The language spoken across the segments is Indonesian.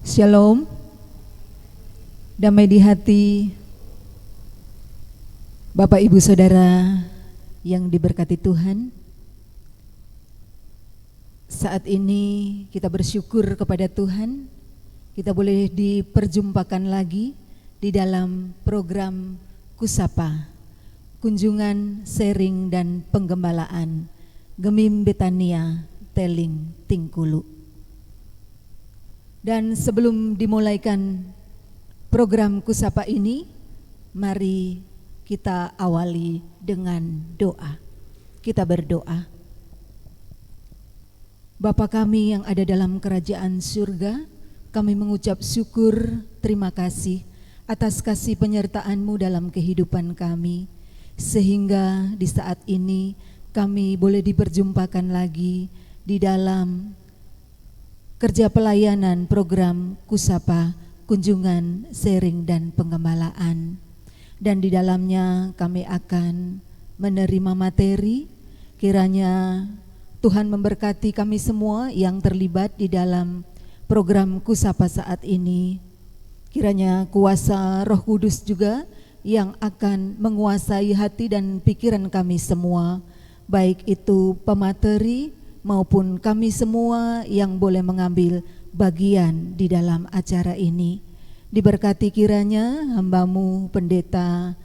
Shalom, damai di hati Bapak Ibu Saudara yang diberkati Tuhan. Saat ini kita bersyukur kepada Tuhan, kita boleh diperjumpakan lagi di dalam program Kusapa, kunjungan, sharing dan penggembalaan Gemim Betania Teling Tingkulu. Dan sebelum dimulaikan program Kusapa ini, mari kita awali dengan doa. Kita berdoa. Bapa kami yang ada dalam kerajaan surga, kami mengucap syukur, terima kasih atas kasih penyertaan-Mu dalam kehidupan kami, sehingga di saat ini kami boleh diperjumpakan lagi di dalam kerja pelayanan program Kusapa, kunjungan, sharing dan penggembalaan. Dan di dalamnya kami akan menerima materi. Kiranya Tuhan memberkati kami semua yang terlibat di dalam program Kusapa saat ini. Kiranya kuasa Roh Kudus juga yang akan menguasai hati dan pikiran kami semua, baik itu pemateri maupun kami semua yang boleh mengambil bagian di dalam acara ini. Diberkati kiranya hamba-Mu Pendeta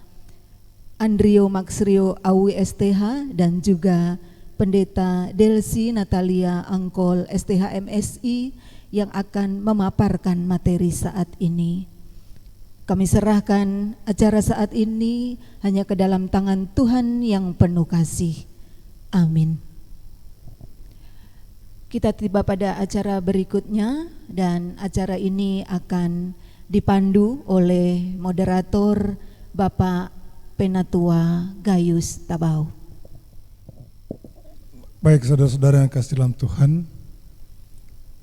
Andrio Maxrio Awi STH dan juga Pendeta Delsi Natalia Angkol STH MSI yang akan memaparkan materi saat ini. Kami serahkan acara saat ini hanya ke dalam tangan Tuhan yang penuh kasih. Amin. Kita tiba pada acara berikutnya dan acara ini akan dipandu oleh moderator Bapak Penatua Gayus Tabau. Baik saudara-saudara yang kasih dalam Tuhan,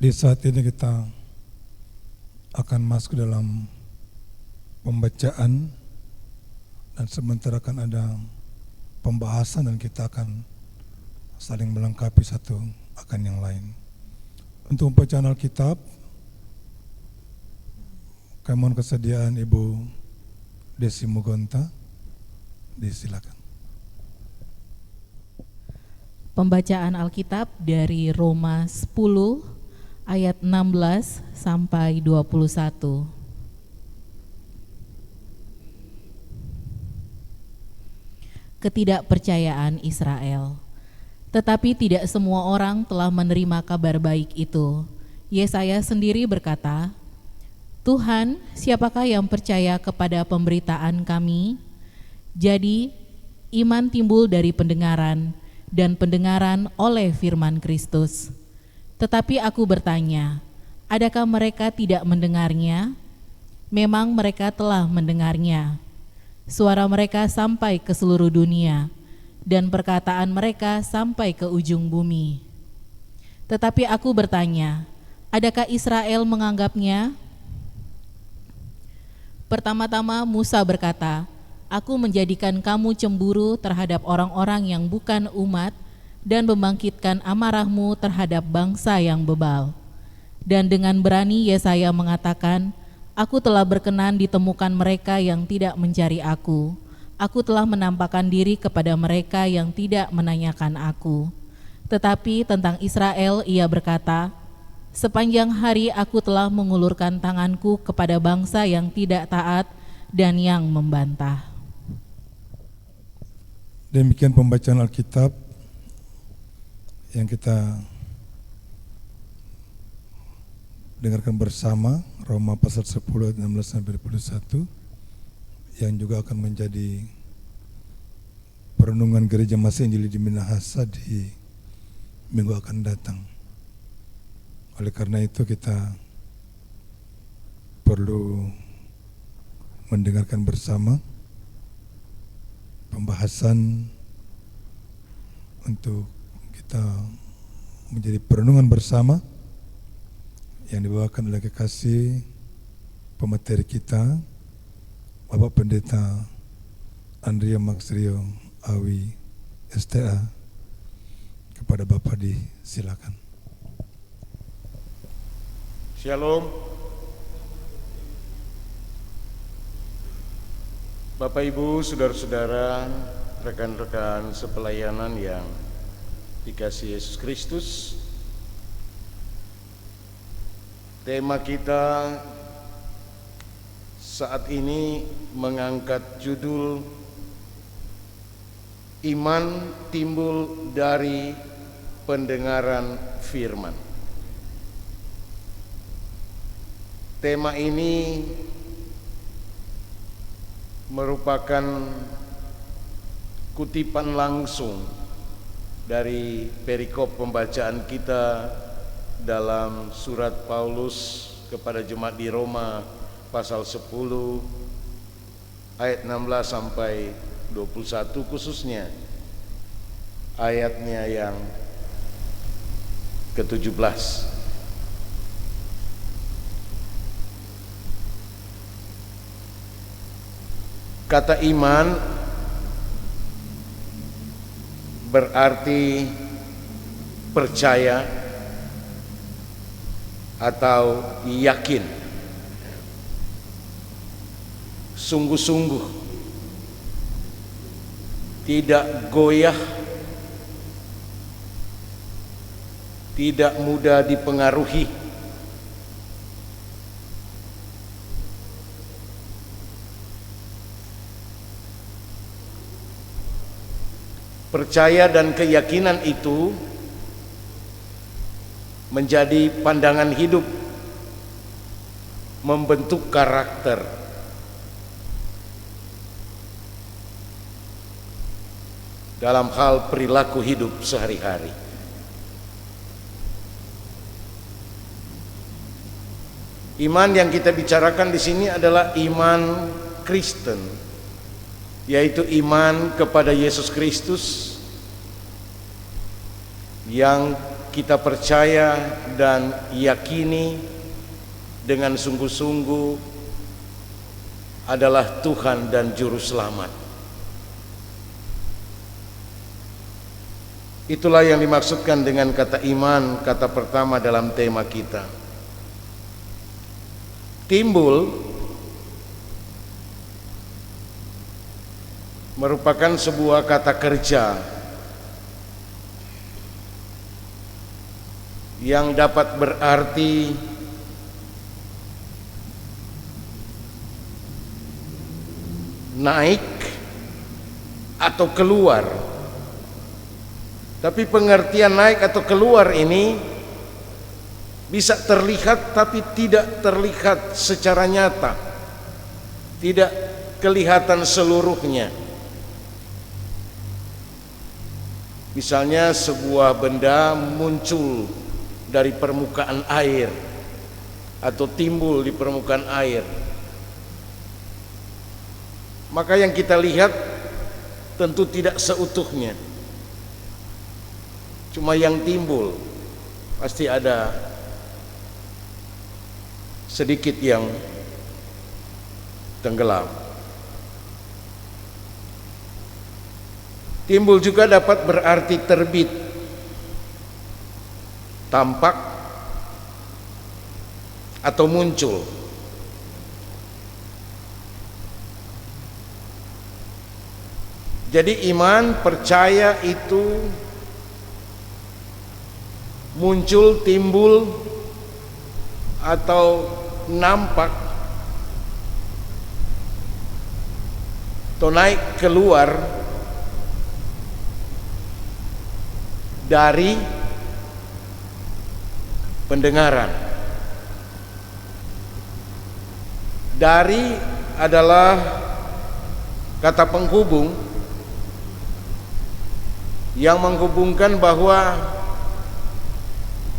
di saat ini kita akan masuk dalam pembacaan dan sebentar akan ada pembahasan dan kita akan saling melengkapi satu akan yang lain. Untuk pembacaan Alkitab, kami mohon kesediaan Ibu Desi Mugonta, disilakan. Pembacaan Alkitab dari Roma 10 ayat 16 sampai 21. Ketidakpercayaan Israel. Tetapi tidak semua orang telah menerima kabar baik itu. Yesaya sendiri berkata, Tuhan, siapakah yang percaya kepada pemberitaan kami? Jadi, iman timbul dari pendengaran, dan pendengaran oleh firman Kristus. Tetapi aku bertanya, adakah mereka tidak mendengarnya? Memang mereka telah mendengarnya. Suara mereka sampai ke seluruh dunia, dan perkataan mereka sampai ke ujung bumi. Tetapi aku bertanya, adakah Israel menganggapnya? Pertama-tama Musa berkata, aku menjadikan kamu cemburu terhadap orang-orang yang bukan umat dan membangkitkan amarahmu terhadap bangsa yang bebal. Dan dengan berani Yesaya mengatakan, aku telah berkenan ditemukan mereka yang tidak mencari aku. Aku telah menampakkan diri kepada mereka yang tidak menanyakan aku. Tetapi tentang Israel ia berkata, sepanjang hari aku telah mengulurkan tanganku kepada bangsa yang tidak taat dan yang membantah. Demikian pembacaan Alkitab yang kita dengarkan bersama, Roma pasal 10 ayat 16 sampai 21, yang juga akan menjadi perenungan Gereja Masih Injili di Minahasa di minggu akan datang. Oleh karena itu kita perlu mendengarkan bersama pembahasan untuk kita menjadi perenungan bersama yang dibawakan oleh kekasih pemateri kita, Bapak Pendeta Andrio Maxrio Awi STA. Kepada Bapak disilakan. Shalom, Bapak Ibu, saudara-saudara, rekan-rekan sepelayanan yang dikasihi Yesus Kristus, tema kita saat ini mengangkat judul Iman timbul dari pendengaran firman. Tema ini merupakan kutipan langsung dari perikop pembacaan kita dalam surat Paulus kepada jemaat di Roma pasal 10 ayat 16 sampai 21, khususnya ayatnya yang ke-17. Kata iman berarti percaya atau yakin, sungguh-sungguh, tidak goyah, tidak mudah dipengaruhi, percaya dan keyakinan itu menjadi pandangan hidup, membentuk karakter. Dalam hal perilaku hidup sehari-hari. Iman yang kita bicarakan di sini adalah iman Kristen, yaitu iman kepada Yesus Kristus yang kita percaya dan yakini dengan sungguh-sungguh adalah Tuhan dan Juru Selamat. Itulah yang dimaksudkan dengan kata iman, kata pertama dalam tema kita. Timbul merupakan sebuah kata kerja yang dapat berarti naik atau keluar. Tapi pengertian naik atau keluar ini bisa terlihat tapi tidak terlihat secara nyata, tidak kelihatan seluruhnya. Misalnya sebuah benda muncul dari permukaan air atau timbul di permukaan air, maka yang kita lihat tentu tidak seutuhnya. Cuma yang timbul, pasti ada sedikit yang tenggelam. Timbul juga dapat berarti terbit, tampak, atau muncul. Jadi iman, percaya itu muncul, timbul, atau nampak, atau naik keluar dari pendengaran. Dari adalah kata penghubung yang menghubungkan bahwa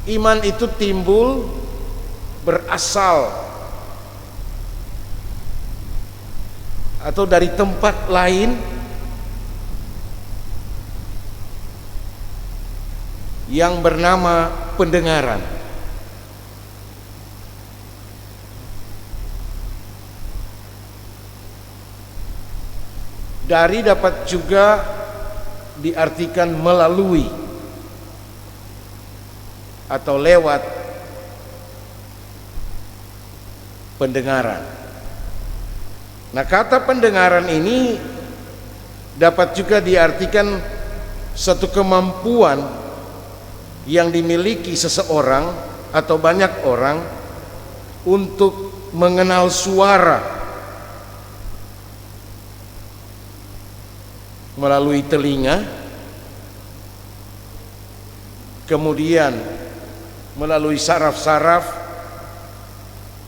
iman itu timbul, berasal, atau dari tempat lain yang bernama pendengaran. Dari dapat juga diartikan melalui atau lewat pendengaran. Nah, kata pendengaran ini dapat juga diartikan satu kemampuan yang dimiliki seseorang atau banyak orang untuk mengenal suara melalui telinga, kemudian melalui saraf-saraf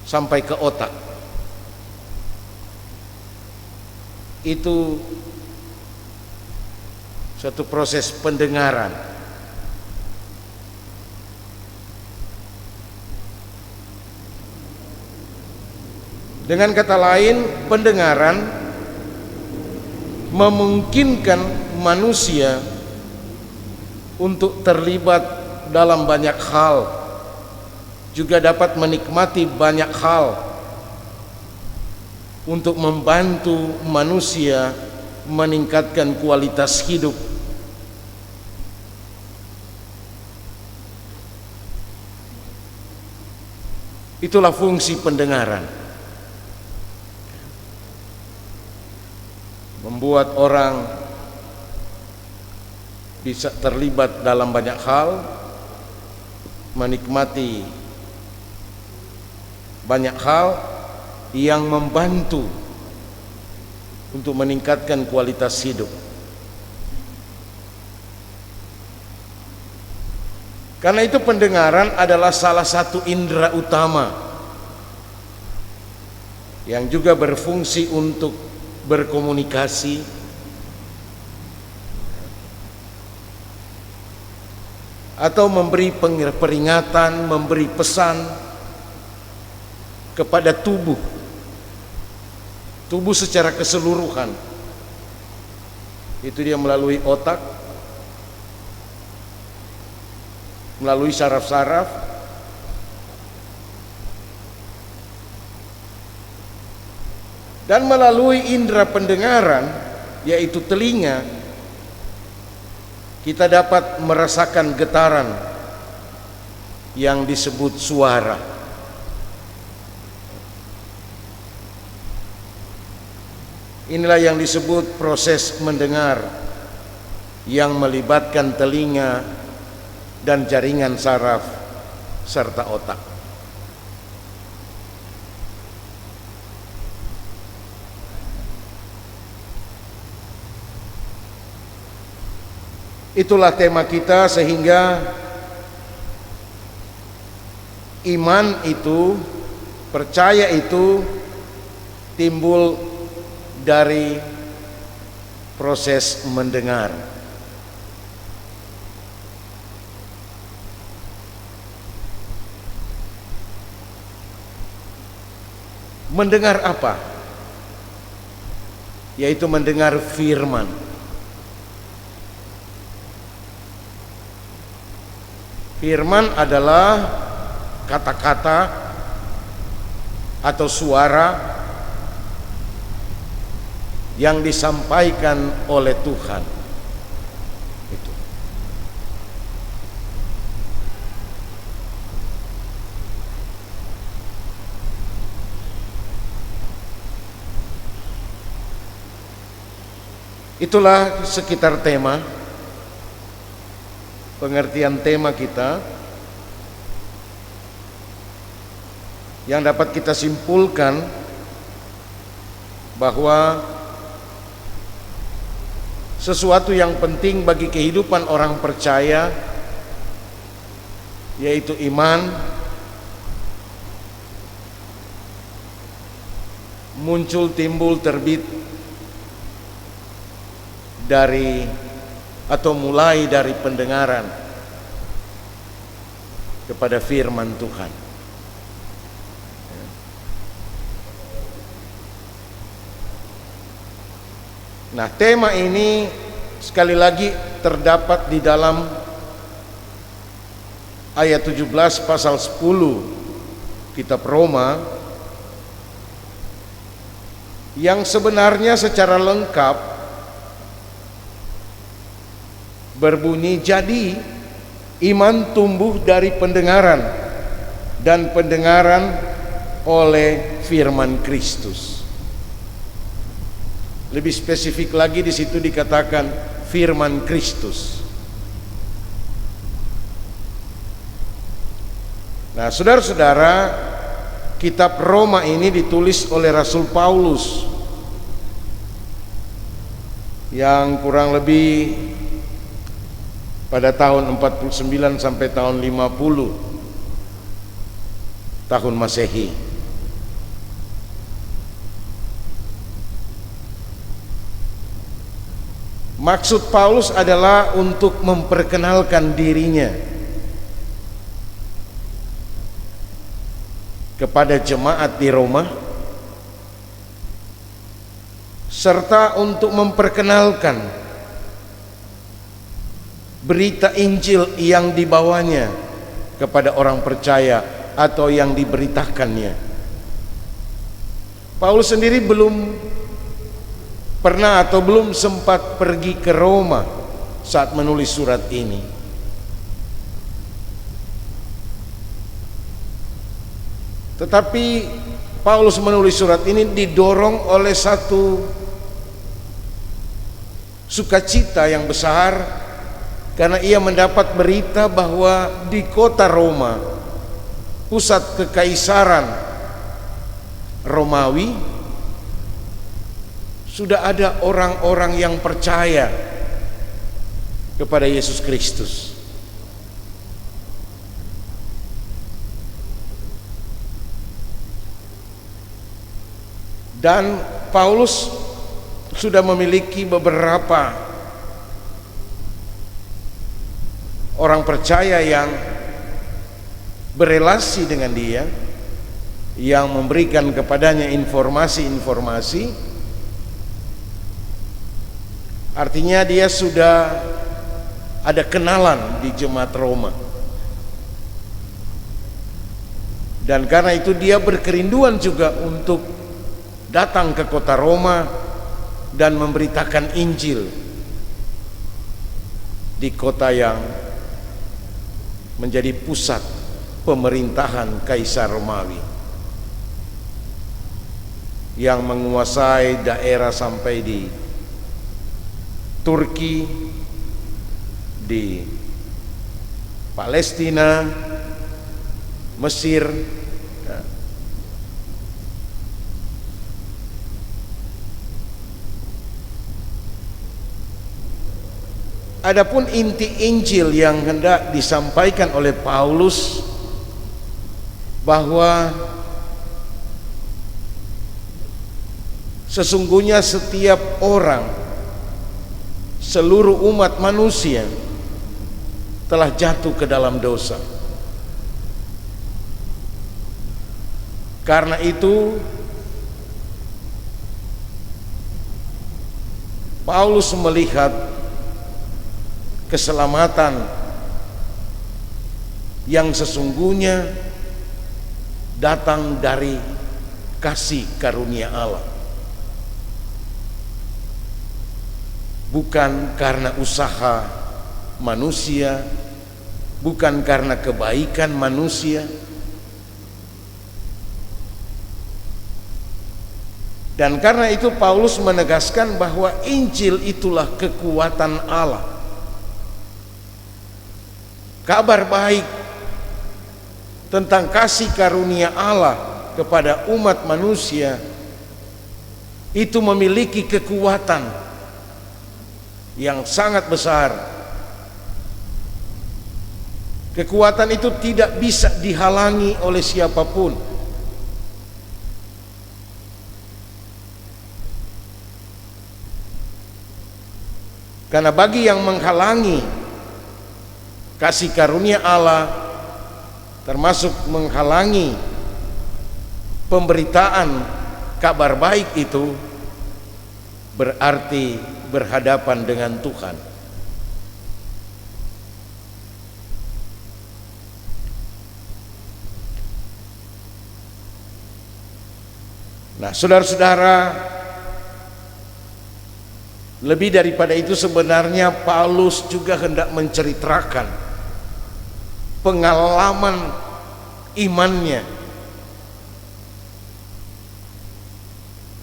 sampai ke otak. Itu suatu proses pendengaran. Dengan kata lain, pendengaran memungkinkan manusia untuk terlibat dalam banyak hal, juga dapat menikmati banyak hal, untuk membantu manusia meningkatkan kualitas hidup. Itulah fungsi pendengaran, membuat orang bisa terlibat dalam banyak hal, menikmati banyak hal yang membantu untuk meningkatkan kualitas hidup. Karena itu pendengaran adalah salah satu indera utama yang juga berfungsi untuk berkomunikasi, atau memberi peringatan, memberi pesan kepada tubuh secara keseluruhan. Itu dia melalui otak, melalui saraf-saraf, dan melalui indera pendengaran, yaitu telinga, kita dapat merasakan getaran yang disebut suara. Inilah yang disebut proses mendengar yang melibatkan telinga dan jaringan saraf serta otak. Itulah tema kita, sehingga iman itu, percaya itu timbul dari proses mendengar. Mendengar apa? Yaitu mendengar firman. Firman adalah kata-kata atau suara yang disampaikan oleh Tuhan. Itu. Itulah sekitar tema, pengertian tema kita, yang dapat kita simpulkan bahwa sesuatu yang penting bagi kehidupan orang percaya, yaitu iman, timbul terbit dari atau mulai dari pendengaran kepada firman Tuhan. Nah, tema ini sekali lagi terdapat di dalam ayat 17 pasal 10 kitab Roma, yang sebenarnya secara lengkap berbunyi, jadi iman tumbuh dari pendengaran, dan pendengaran oleh firman Kristus. Lebih spesifik lagi di situ dikatakan firman Kristus. Nah, saudara-saudara, kitab Roma ini ditulis oleh Rasul Paulus yang kurang lebih pada tahun 49 sampai tahun 50 tahun Masehi. Maksud Paulus adalah untuk memperkenalkan dirinya kepada jemaat di Roma, serta untuk memperkenalkan berita Injil yang dibawanya kepada orang percaya atau yang diberitakannya. Paulus sendiri belum pernah atau belum sempat pergi ke Roma saat menulis surat ini. Tetapi Paulus menulis surat ini didorong oleh satu sukacita yang besar, karena ia mendapat berita bahwa di kota Roma, pusat kekaisaran Romawi, sudah ada orang-orang yang percaya kepada Yesus Kristus. Dan Paulus sudah memiliki beberapa orang percaya yang berelasi dengan dia, yang memberikan kepadanya informasi-informasi. Artinya dia sudah ada kenalan di jemaat Roma. Dan karena itu dia berkerinduan juga untuk datang ke kota Roma dan memberitakan Injil di kota yang menjadi pusat pemerintahan Kaisar Romawi, yang menguasai daerah sampai di Turki, di Palestina, Mesir. Adapun inti Injil yang hendak disampaikan oleh Paulus, bahwa sesungguhnya setiap orang, seluruh umat manusia telah jatuh ke dalam dosa. Karena itu Paulus melihat keselamatan yang sesungguhnya datang dari kasih karunia Allah, bukan karena usaha manusia, bukan karena kebaikan manusia. Dan karena itu Paulus menegaskan bahwa Injil itulah kekuatan Allah. Kabar baik tentang kasih karunia Allah kepada umat manusia itu memiliki kekuatan yang sangat besar. Kekuatan itu tidak bisa dihalangi oleh siapapun. Karena bagi yang menghalangi kasih karunia Allah, termasuk menghalangi pemberitaan kabar baik itu, berarti berhadapan dengan Tuhan. Nah, saudara-saudara, lebih daripada itu sebenarnya Paulus juga hendak menceritakan pengalaman imannya,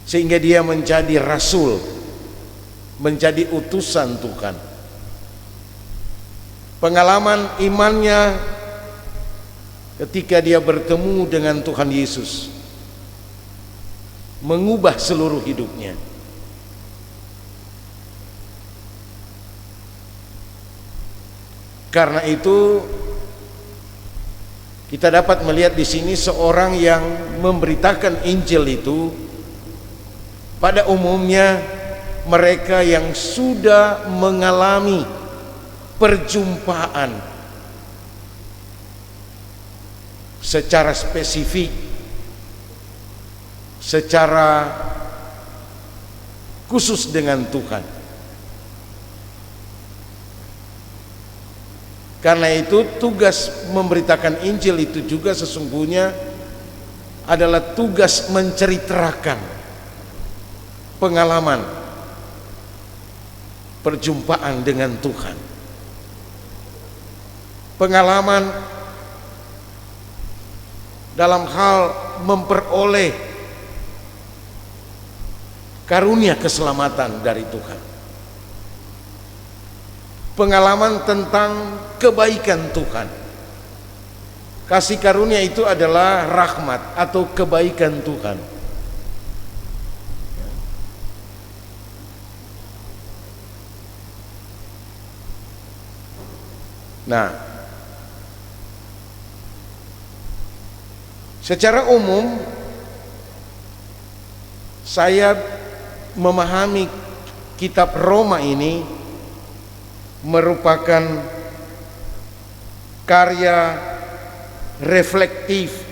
sehingga dia menjadi rasul menjadi utusan Tuhan. Pengalaman imannya ketika dia bertemu dengan Tuhan Yesus mengubah seluruh hidupnya. Karena itu kita dapat melihat di sini seorang yang memberitakan Injil itu pada umumnya mereka yang sudah mengalami perjumpaan secara spesifik, secara khusus dengan Tuhan. Karena itu tugas memberitakan Injil itu juga sesungguhnya adalah tugas menceritakan pengalaman perjumpaan dengan Tuhan, pengalaman dalam hal memperoleh karunia keselamatan dari Tuhan, pengalaman tentang kebaikan Tuhan. Kasih karunia itu adalah rahmat atau kebaikan Tuhan. Nah, secara umum saya memahami kitab Roma ini merupakan karya reflektif,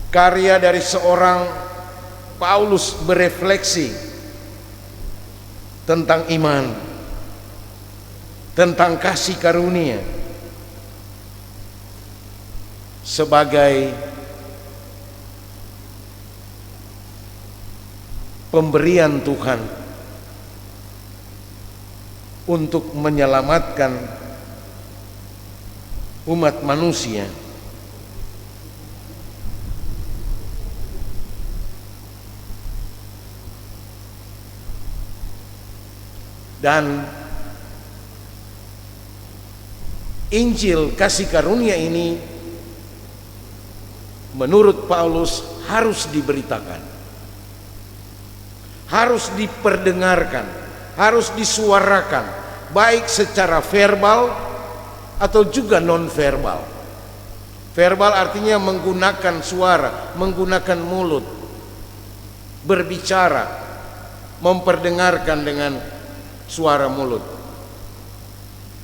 karya dari seorang Paulus berefleksi tentang iman, tentang kasih karunia sebagai pemberian Tuhan untuk menyelamatkan umat manusia. Dan Injil kasih karunia ini menurut Paulus harus diberitakan, harus diperdengarkan, harus disuarakan, baik secara verbal atau juga non verbal. Verbal artinya menggunakan suara, menggunakan mulut, berbicara, memperdengarkan dengan suara mulut.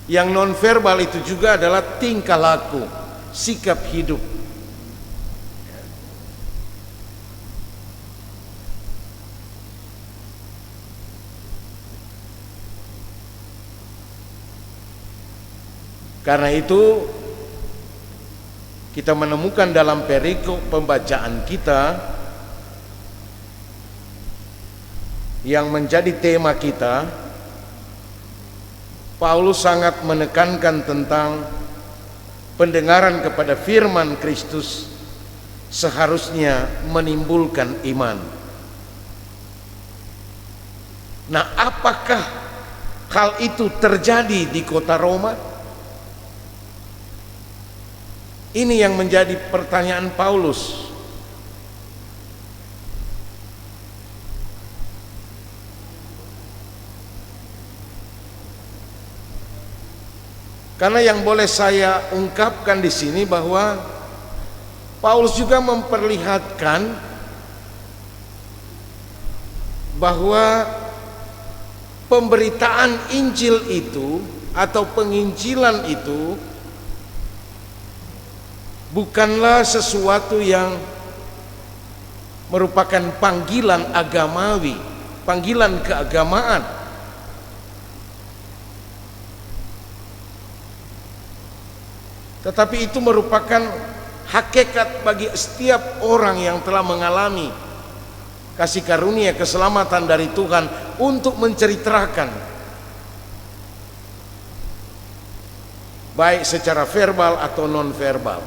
Yang non verbal itu juga adalah tingkah laku, sikap hidup. Karena itu kita menemukan dalam perikop pembacaan kita yang menjadi tema kita, Paulus sangat menekankan tentang pendengaran kepada firman Kristus seharusnya menimbulkan iman. Nah, apakah hal itu terjadi di kota Roma? Ini yang menjadi pertanyaan Paulus. Karena yang boleh saya ungkapkan di sini bahwa Paulus juga memperlihatkan bahwa pemberitaan Injil itu atau penginjilan itu bukanlah sesuatu yang merupakan panggilan agamawi, panggilan keagamaan. Tetapi itu merupakan hakikat bagi setiap orang yang telah mengalami kasih karunia keselamatan dari Tuhan untuk menceritakan baik secara verbal atau non verbal.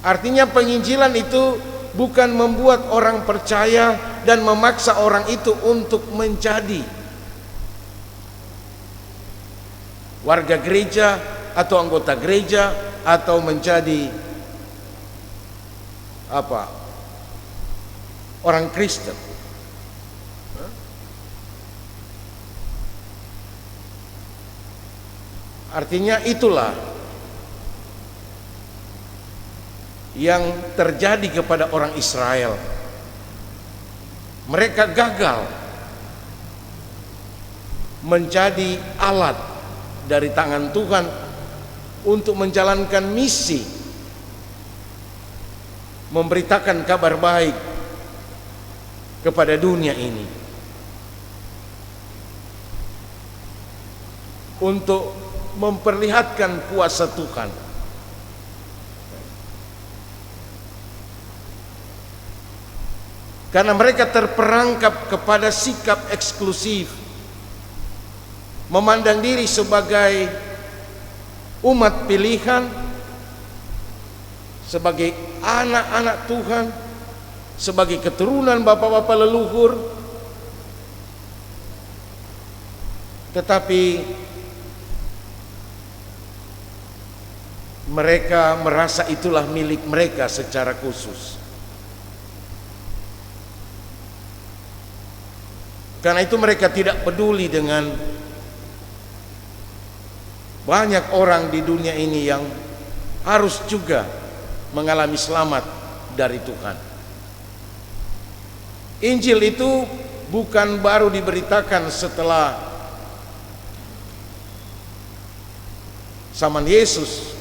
Artinya penginjilan itu bukan membuat orang percaya dan memaksa orang itu untuk menjadi warga gereja atau anggota gereja atau menjadi orang Kristen. Artinya itulah yang terjadi kepada orang Israel. Mereka gagal menjadi alat dari tangan Tuhan untuk menjalankan misi memberitakan kabar baik kepada dunia ini, untuk memperlihatkan kuasa Tuhan. Karena mereka terperangkap kepada sikap eksklusif, memandang diri sebagai umat pilihan, sebagai anak-anak Tuhan, sebagai keturunan bapak-bapak leluhur. Tetapi mereka merasa itulah milik mereka secara khusus. Karena itu mereka tidak peduli dengan banyak orang di dunia ini yang harus juga mengalami selamat dari Tuhan. Injil itu bukan baru diberitakan setelah zaman Yesus,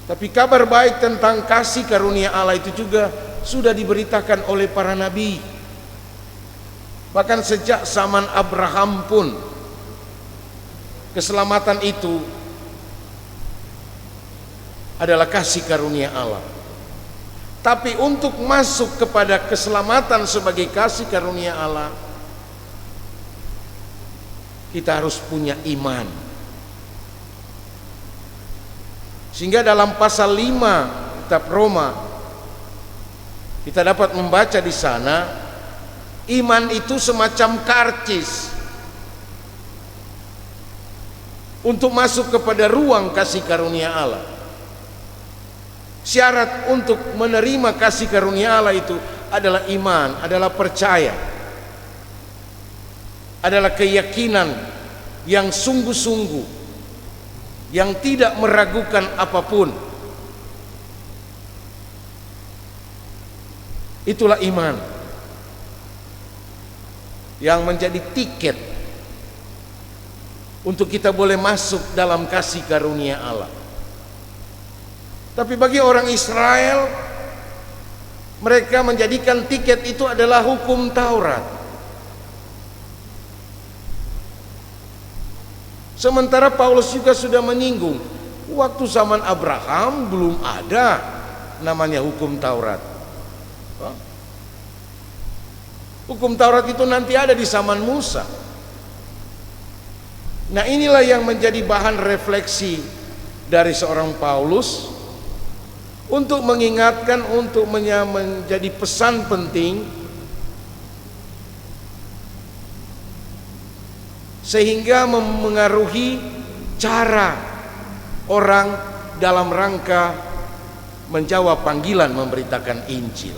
tapi kabar baik tentang kasih karunia Allah itu juga sudah diberitakan oleh para nabi. Bahkan sejak zaman Abraham pun keselamatan itu adalah kasih karunia Allah. Tapi untuk masuk kepada keselamatan sebagai kasih karunia Allah, kita harus punya iman. Sehingga dalam pasal 5 kitab Roma kita dapat membaca di sana, iman itu semacam karcis untuk masuk kepada ruang kasih karunia Allah. Syarat untuk menerima kasih karunia Allah itu adalah iman, adalah percaya, adalah keyakinan yang sungguh-sungguh, yang tidak meragukan apapun. Itulah iman yang menjadi tiket untuk kita boleh masuk dalam kasih karunia Allah. Tapi bagi orang Israel, mereka menjadikan tiket itu adalah hukum Taurat. Sementara Paulus juga sudah menyinggung, waktu zaman Abraham belum ada namanya hukum Taurat. Hukum Taurat itu nanti ada di zaman Musa. Nah, inilah yang menjadi bahan refleksi dari seorang Paulus untuk mengingatkan, untuk menjadi pesan penting sehingga memengaruhi cara orang dalam rangka menjawab panggilan memberitakan Injil.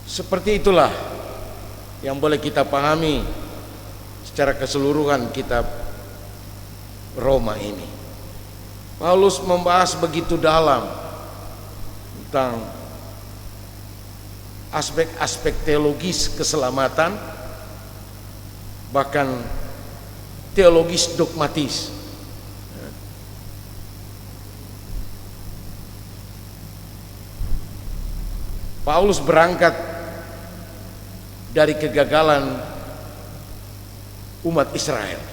Seperti itulah yang boleh kita pahami secara keseluruhan kitab Roma ini. Paulus membahas begitu dalam tentang aspek-aspek teologis keselamatan, bahkan teologis dogmatis. Paulus berangkat dari kegagalan umat Israel.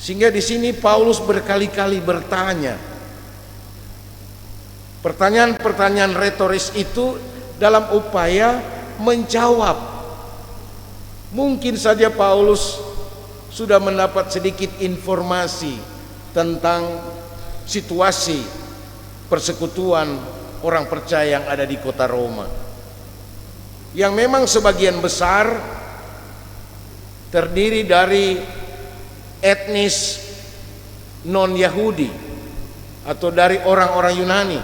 Sehingga di sini Paulus berkali-kali bertanya. Pertanyaan-pertanyaan retoris itu dalam upaya menjawab Mungkin saja Paulus sudah mendapat sedikit informasi tentang situasi persekutuan orang percaya yang ada di kota Roma, yang memang sebagian besar terdiri dari etnis non-Yahudi atau dari orang-orang Yunani,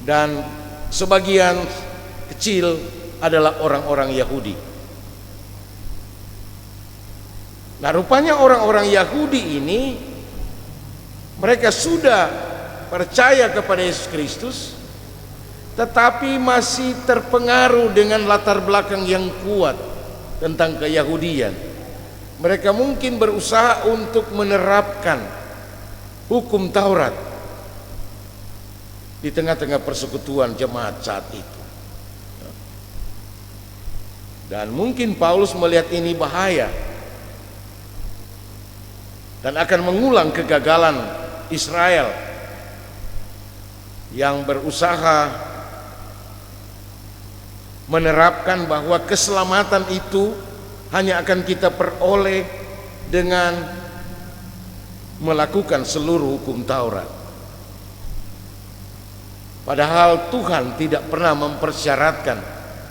dan sebagian kecil adalah orang-orang Yahudi. Nah, rupanya orang-orang Yahudi ini mereka sudah percaya kepada Yesus Kristus, tetapi masih terpengaruh dengan latar belakang yang kuat tentang keyahudian. Mereka mungkin berusaha untuk menerapkan hukum Taurat di tengah-tengah persekutuan jemaat saat itu. Dan mungkin Paulus melihat ini bahaya dan akan mengulang kegagalan Israel yang berusaha menerapkan bahwa keselamatan itu hanya akan kita peroleh dengan melakukan seluruh hukum Taurat. Padahal Tuhan tidak pernah mempersyaratkan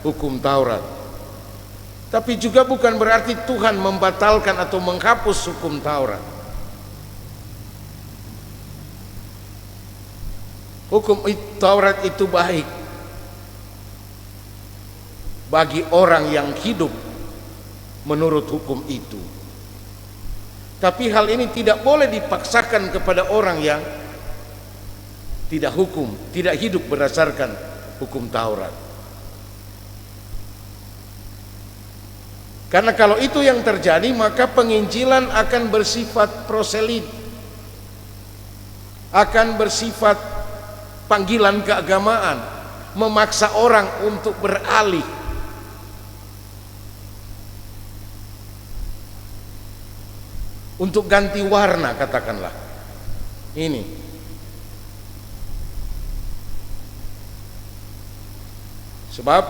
hukum Taurat. Tapi juga bukan berarti Tuhan membatalkan atau menghapus hukum Taurat. Hukum Taurat itu baik bagi orang yang hidup menurut hukum itu. Tapi hal ini tidak boleh dipaksakan kepada orang yang tidak hidup berdasarkan hukum Taurat. Karena kalau itu yang terjadi, maka penginjilan akan bersifat proselit, akan bersifat panggilan keagamaan, memaksa orang untuk beralih. Untuk ganti warna, katakanlah. Ini. Sebab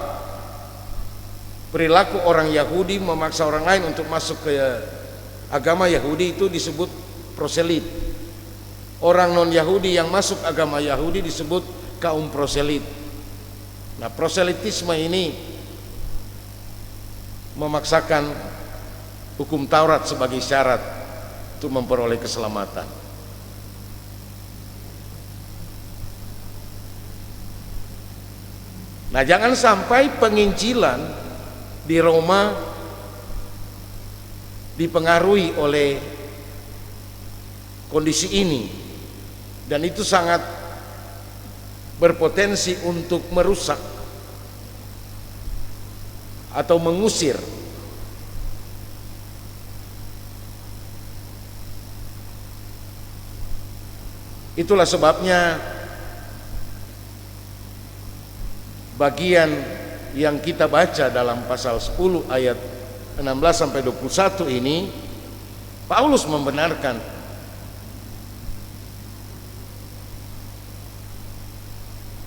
perilaku orang Yahudi memaksa orang lain untuk masuk ke agama Yahudi itu disebut proselit. Orang non-Yahudi yang masuk agama Yahudi disebut kaum proselit. Nah, proselitisme ini memaksakan hukum Taurat sebagai syarat untuk memperoleh keselamatan. Nah, jangan sampai penginjilan di Roma dipengaruhi oleh kondisi ini, dan itu sangat berpotensi untuk merusak atau mengusir itulah sebabnya bagian yang kita baca dalam pasal 10 ayat 16 sampai 21 ini, Paulus membenarkan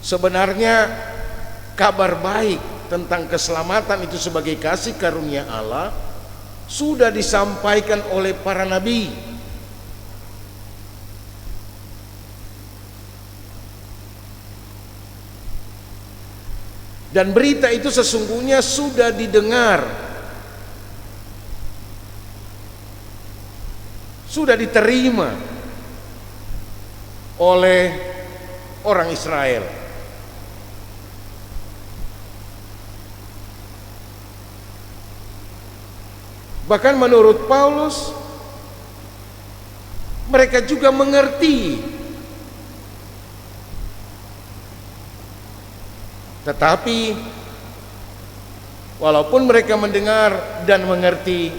sebenarnya kabar baik tentang keselamatan itu sebagai kasih karunia Allah sudah disampaikan oleh para nabi. Dan berita itu sesungguhnya sudah didengar, sudah diterima oleh orang Israel. Bahkan menurut Paulus, mereka juga mengerti. Tetapi walaupun mereka mendengar dan mengerti,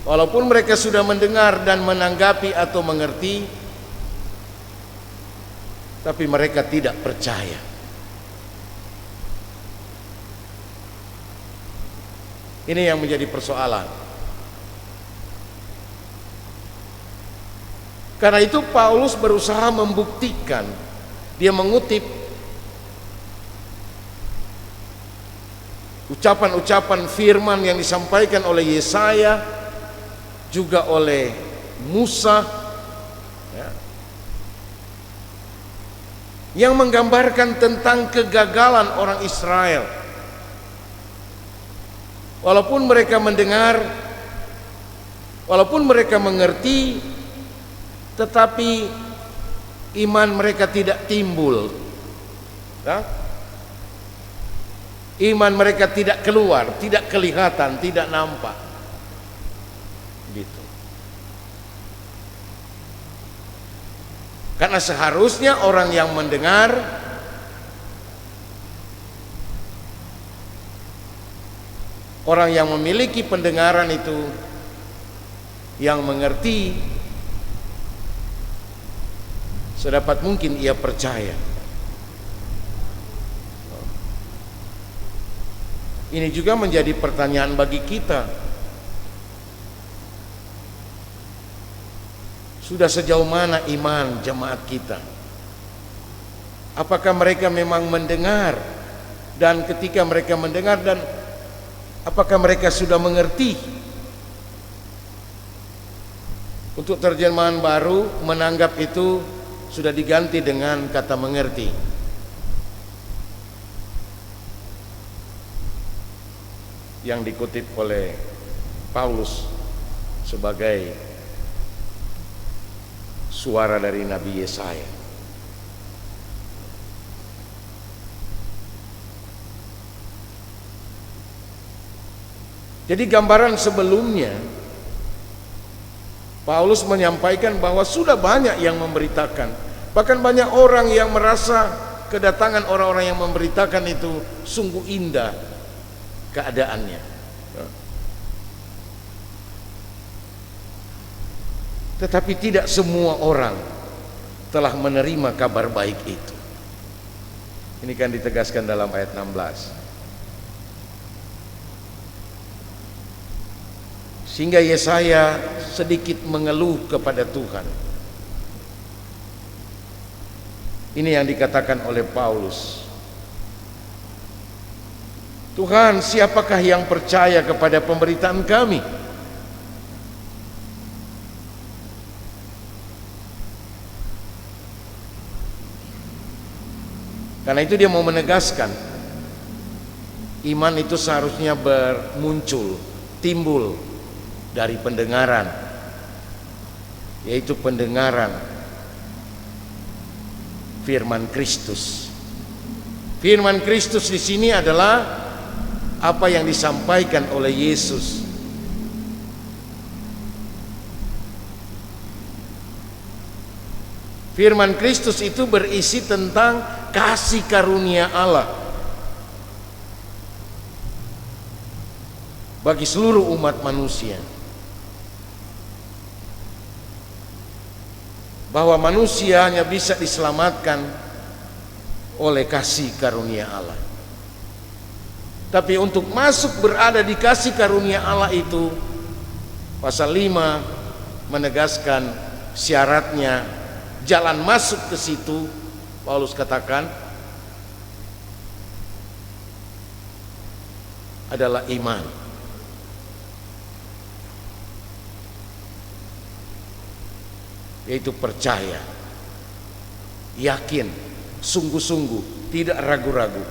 walaupun mereka sudah mendengar dan menanggapi atau mengerti, tapi mereka tidak percaya. Ini yang menjadi persoalan. Karena itu Paulus berusaha membuktikan. Dia mengutip ucapan-ucapan firman yang disampaikan oleh Yesaya, juga oleh Musa, ya, yang menggambarkan tentang kegagalan orang Israel. Walaupun mereka mendengar, walaupun mereka mengerti, tetapi iman mereka tidak timbul, ya? Iman mereka tidak keluar, tidak kelihatan, tidak nampak, gitu. Karena seharusnya orang yang mendengar orang yang memiliki pendengaran itu, yang mengerti, sedapat mungkin ia percaya. Ini juga menjadi pertanyaan bagi kita. Sudah sejauh mana iman jemaat kita? Apakah mereka memang mendengar? Dan ketika mereka mendengar, dan apakah mereka sudah mengerti? Untuk terjemahan baru menanggap itu sudah diganti dengan kata mengerti. Yang dikutip oleh Paulus sebagai suara dari Nabi Yesaya. Jadi gambaran sebelumnya Paulus menyampaikan bahwa sudah banyak yang memberitakan, bahkan banyak orang yang merasa kedatangan orang-orang yang memberitakan itu sungguh indah keadaannya. Tetapi tidak semua orang telah menerima kabar baik itu. Ini kan ditegaskan dalam ayat 16. Sehingga Yesaya sedikit mengeluh kepada Tuhan. Ini yang dikatakan oleh Paulus. Tuhan, siapakah yang percaya kepada pemberitaan kami? Karena itu dia mau menegaskan, iman itu seharusnya bermuncul, timbul dari pendengaran, yaitu pendengaran firman Kristus. Firman Kristus di sini adalah apa yang disampaikan oleh Yesus. Firman Kristus itu berisi tentang kasih karunia Allah bagi seluruh umat manusia, bahwa manusia hanya bisa diselamatkan oleh kasih karunia Allah. Tapi untuk masuk berada di kasih karunia Allah itu, pasal 5 menegaskan syaratnya, jalan masuk ke situ. Paulus katakan adalah iman. Yaitu percaya, yakin, sungguh-sungguh, tidak ragu-ragu,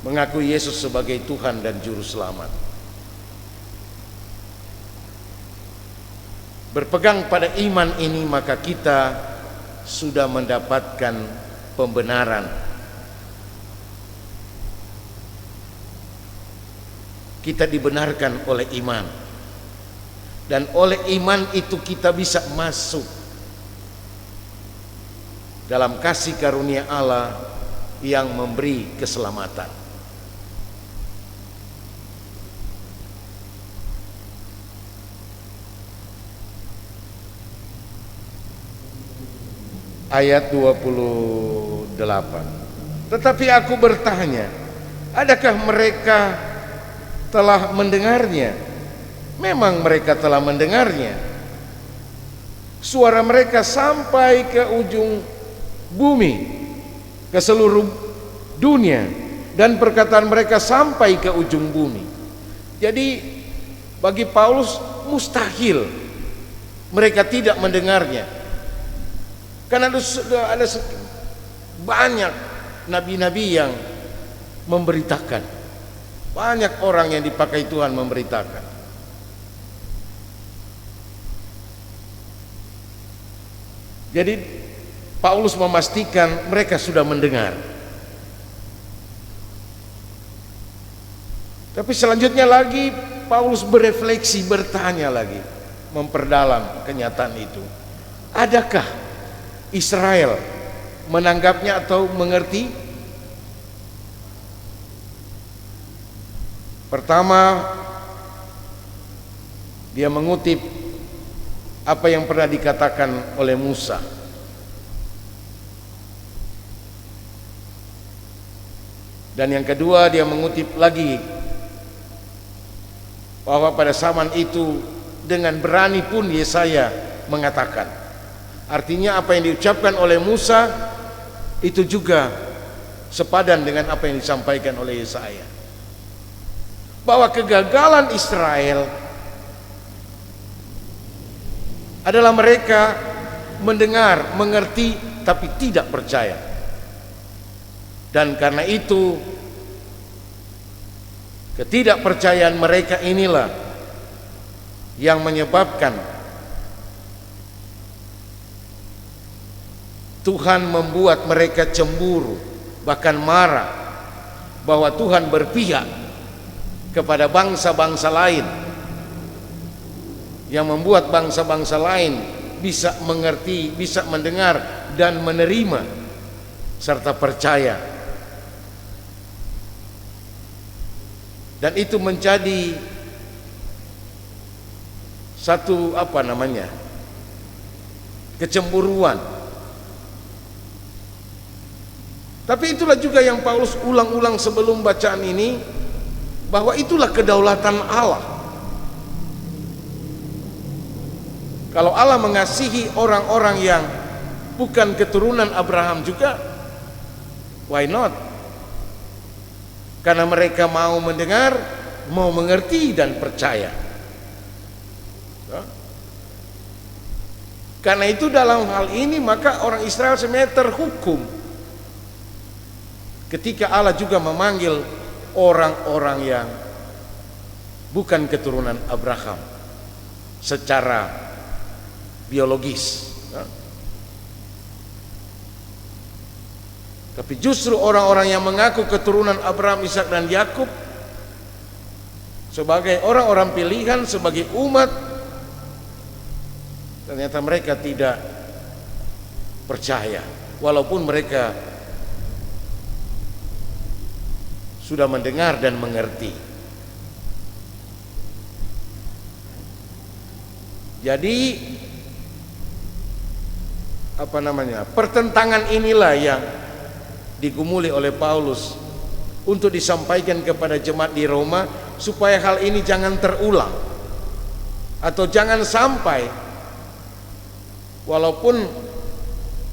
mengakui Yesus sebagai Tuhan dan Juru Selamat. Berpegang pada iman ini, maka kita sudah mendapatkan pembenaran. Kita dibenarkan oleh iman, dan oleh iman itu kita bisa masuk dalam kasih karunia Allah yang memberi keselamatan. Ayat 28. Tetapi aku bertanya, adakah mereka telah mendengarnya? Memang mereka telah mendengarnya. Suara mereka sampai ke ujung bumi, ke seluruh dunia, dan perkataan mereka sampai ke ujung bumi. Jadi bagi Paulus mustahil mereka tidak mendengarnya, karena ada banyak nabi-nabi yang memberitakan, banyak orang yang dipakai Tuhan memberitakan. Jadi Paulus memastikan mereka sudah mendengar. Tapi selanjutnya lagi Paulus berefleksi, bertanya lagi, memperdalam kenyataan itu. Adakah Israel menanggapnya atau mengerti? Pertama, dia mengutip apa yang pernah dikatakan oleh Musa. Dan yang kedua, dia mengutip lagi bahwa pada zaman itu dengan berani pun Yesaya mengatakan. Artinya apa yang diucapkan oleh Musa itu juga sepadan dengan apa yang disampaikan oleh Yesaya, bahwa kegagalan Israel adalah mereka mendengar, mengerti, tapi tidak percaya. Dan karena itu ketidakpercayaan mereka inilah yang menyebabkan Tuhan membuat mereka cemburu, bahkan marah bahwa Tuhan berpihak kepada bangsa-bangsa lain, yang membuat bangsa-bangsa lain bisa mengerti, bisa mendengar dan menerima serta percaya. Dan itu menjadi satu kecemburuan. Tapi itulah juga yang Paulus ulang-ulang sebelum bacaan ini, bahwa itulah kedaulatan Allah. Kalau Allah mengasihi orang-orang yang bukan keturunan Abraham juga, why not? Karena mereka mau mendengar, mau mengerti dan percaya. Karena itu dalam hal ini maka orang Israel sebenarnya terhukum ketika Allah juga memanggil orang-orang yang bukan keturunan Abraham secara biologis. Tapi justru orang-orang yang mengaku keturunan Abraham, Ishak dan Yakub sebagai orang-orang pilihan, sebagai umat, ternyata mereka tidak percaya walaupun mereka sudah mendengar dan mengerti. Jadi pertentangan inilah yang digumuli oleh Paulus untuk disampaikan kepada jemaat di Roma, supaya hal ini jangan terulang, atau jangan sampai walaupun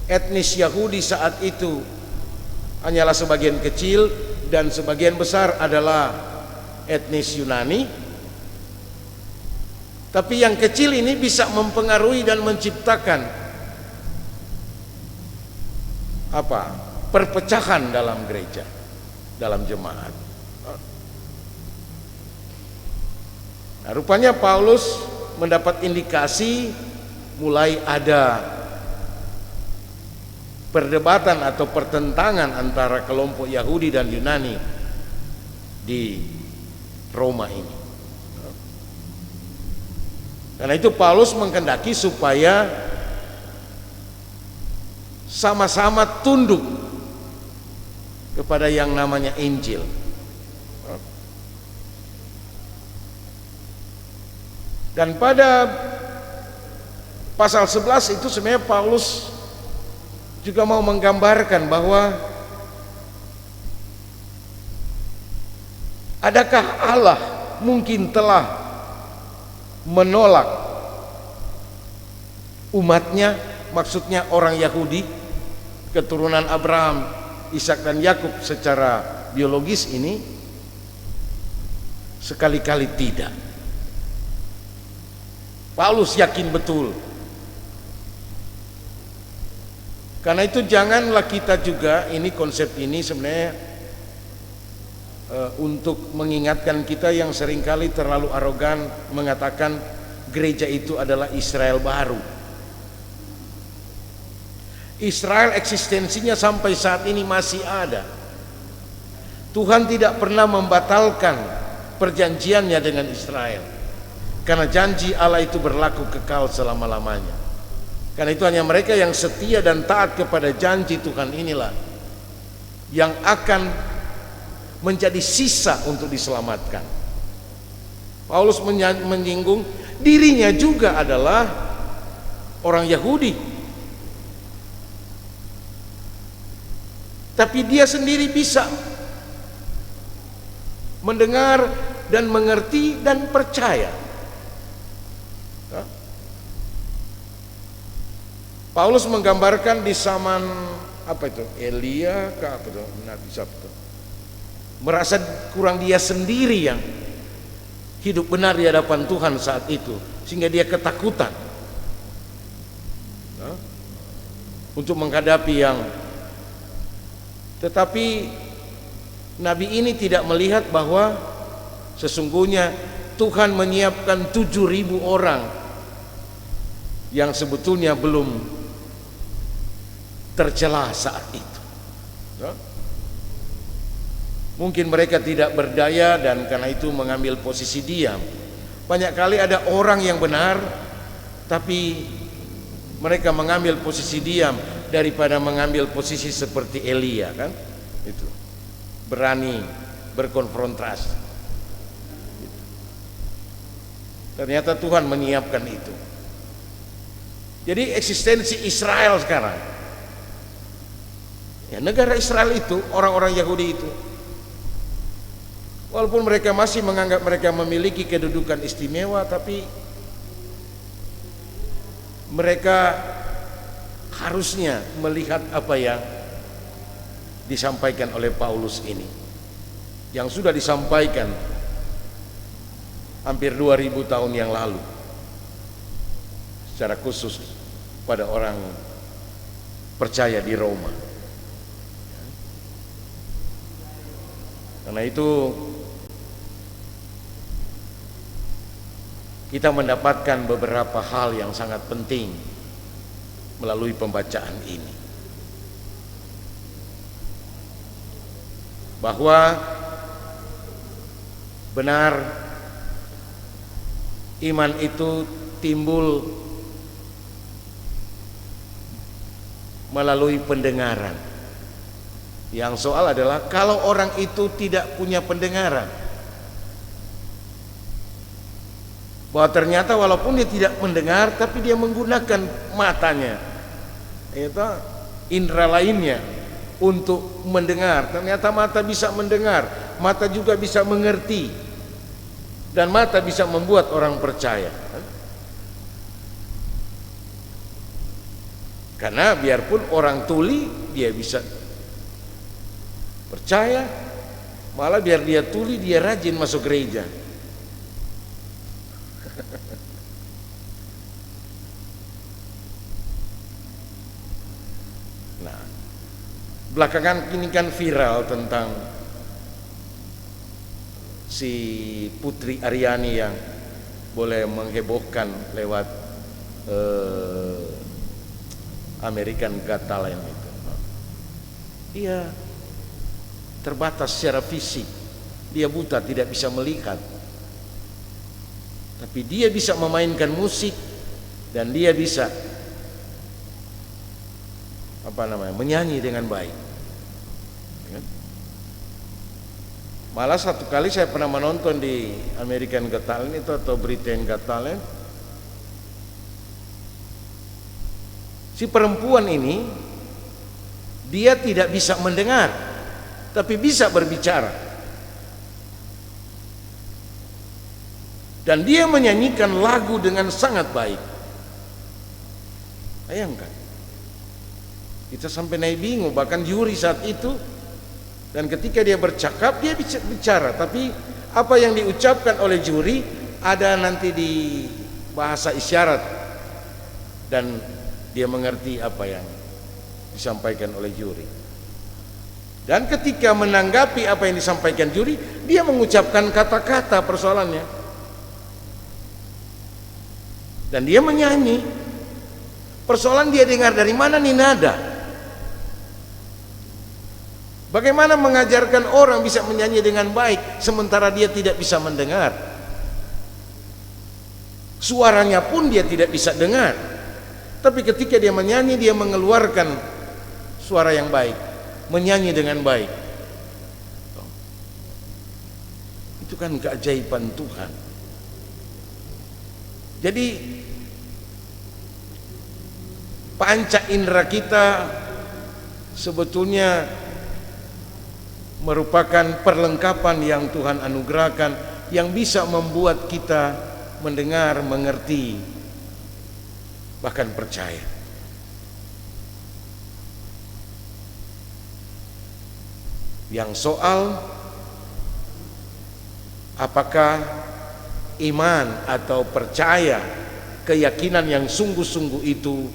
etnis Yahudi saat itu hanyalah sebagian kecil dan sebagian besar adalah etnis Yunani, tapi yang kecil ini bisa mempengaruhi dan menciptakan perpecahan dalam gereja, dalam jemaat. Nah, rupanya Paulus mendapat indikasi mulai ada perdebatan atau pertentangan antara kelompok Yahudi dan Yunani di Roma ini. Karena itu Paulus menghendaki supaya sama-sama tunduk kepada yang namanya Injil. Dan pada pasal 11 itu sebenarnya Paulus juga mau menggambarkan bahwa adakah Allah mungkin telah menolak umatnya, maksudnya orang Yahudi keturunan Abraham, Ishak dan Yakub secara biologis ini? Sekali-kali tidak. Paulus yakin betul. Karena itu janganlah kita juga, ini konsep ini sebenarnya untuk mengingatkan kita yang seringkali terlalu arogan mengatakan gereja itu adalah Israel baru. Israel eksistensinya sampai saat ini masih ada. Tuhan tidak pernah membatalkan perjanjiannya dengan Israel, karena janji Allah itu berlaku kekal selama-lamanya. Karena itu hanya mereka yang setia dan taat kepada janji Tuhan inilah yang akan menjadi sisa untuk diselamatkan. Paulus menyinggung dirinya juga adalah orang Yahudi, tapi dia sendiri bisa mendengar dan mengerti dan percaya. Paulus menggambarkan di zaman apa itu? Elia kah apa itu? Nabi Sabtu. Merasa kurang dia sendiri yang hidup benar di hadapan Tuhan saat itu, sehingga dia ketakutan untuk menghadapi yang. Tetapi Nabi ini tidak melihat bahwa sesungguhnya Tuhan menyiapkan 7.000 orang yang sebetulnya belum tercela saat itu. Mungkin mereka tidak berdaya dan karena itu mengambil posisi diam. Banyak kali ada orang yang benar tapi mereka mengambil posisi diam daripada mengambil posisi seperti Elia, kan? Itu berani berkonfrontasi. Ternyata Tuhan menyiapkan itu. Jadi eksistensi Israel sekarang, ya, negara Israel itu, orang-orang Yahudi itu, walaupun mereka masih menganggap mereka memiliki kedudukan istimewa, tapi mereka harusnya melihat apa yang disampaikan oleh Paulus ini, yang sudah disampaikan hampir 2000 tahun yang lalu, secara khusus pada orang percaya di Roma. Karena itu kita mendapatkan beberapa hal yang sangat penting melalui pembacaan ini, bahwa benar iman itu timbul melalui pendengaran. Yang soal adalah kalau orang itu tidak punya pendengaran, bahwa ternyata walaupun dia tidak mendengar tapi dia menggunakan matanya, itu indera lainnya untuk mendengar. Ternyata mata bisa mendengar, mata juga bisa mengerti, dan mata bisa membuat orang percaya. Karena biarpun orang tuli, dia bisa percaya, malah biar dia tuli dia rajin masuk gereja. Nah, belakangan ini kan viral tentang si Putri Aryani yang boleh menghebohkan lewat American Got Talent itu. Iya, terbatas secara fisik, dia buta, tidak bisa melihat, tapi dia bisa memainkan musik dan dia bisa menyanyi dengan baik. Malah satu kali saya pernah menonton di American Got Talent itu atau Britain Got Talent, si perempuan ini dia tidak bisa mendengar tapi bisa berbicara, dan dia menyanyikan lagu dengan sangat baik. Bayangkan, kita sampai naik bingung, bahkan juri saat itu Dan ketika dia bercakap, dia bicara, tapi apa yang diucapkan oleh juri ada nanti di bahasa isyarat, dan dia mengerti apa yang disampaikan oleh juri. Dan ketika menanggapi apa yang disampaikan juri, dia mengucapkan kata-kata persoalannya, dan dia menyanyi. Persoalan dia dengar dari mana nih nada. Bagaimana mengajarkan orang bisa menyanyi dengan baik sementara dia tidak bisa mendengar? Suaranya pun dia tidak bisa dengar. Tapi ketika dia menyanyi, dia mengeluarkan suara yang baik, menyanyi dengan baik. Itu kan keajaiban Tuhan. Jadi panca indera kita sebetulnya merupakan perlengkapan yang Tuhan anugerahkan, yang bisa membuat kita mendengar, mengerti, bahkan percaya. Yang soal apakah iman atau percaya, keyakinan yang sungguh-sungguh itu